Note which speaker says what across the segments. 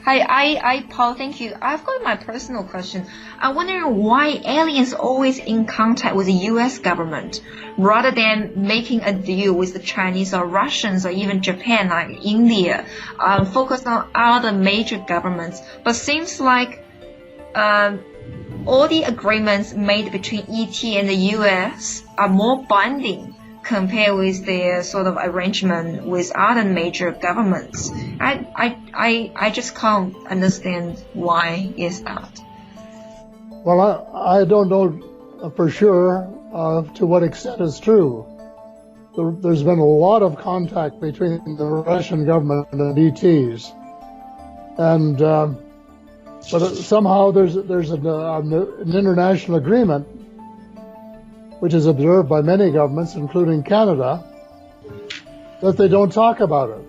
Speaker 1: Paul, thank you. I've got my personal question. I'm wondering why aliens always in contact with the U.S. government rather than making a deal with the Chinese or Russians or even Japan, like India, focus on other major governments. But seems like all the agreements made between ET and the U.S. are more binding compared with the sort of arrangement with other major governments. I just can't understand why is that.
Speaker 2: Well, I don't know for sure to what extent it's true. There's been a lot of contact between the Russian government and ETs, and but somehow there's an international agreement which is observed by many governments, including Canada, that they don't talk about it.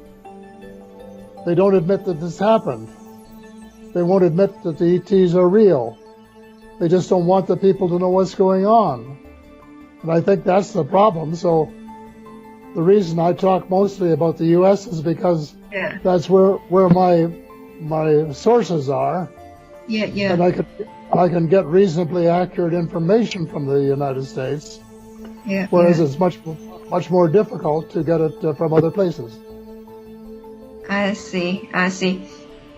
Speaker 2: They don't admit that this happened. They won't admit that the ETs are real. They just don't want the people to know what's going on. And I think that's the problem. So the reason I talk mostly about the U.S. is because that's where my sources are.
Speaker 1: Yeah.
Speaker 2: And I can get reasonably accurate information from the United States, whereas it's much more difficult to get it from other places.
Speaker 1: I see.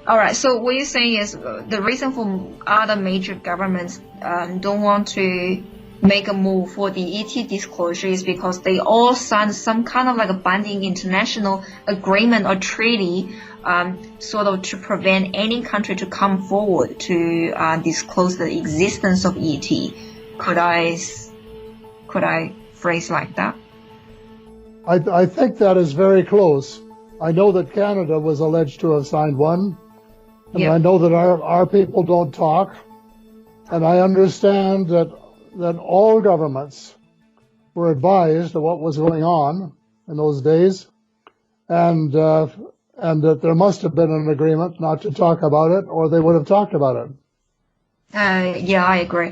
Speaker 1: All right. So what you're saying is the reason for other major governments don't want to make a move for the ET disclosure is because they all signed some kind of like a binding international agreement or treaty, sort of to prevent any country to come forward to disclose the existence of ET. Could I phrase like that?
Speaker 2: I think that is very close. I know that Canada was alleged to have signed one, and I know that our people don't talk, and I understand that all governments were advised of what was going on in those days, and that there must have been an agreement not to talk about it, or they would have talked about it.
Speaker 1: Yeah, I agree.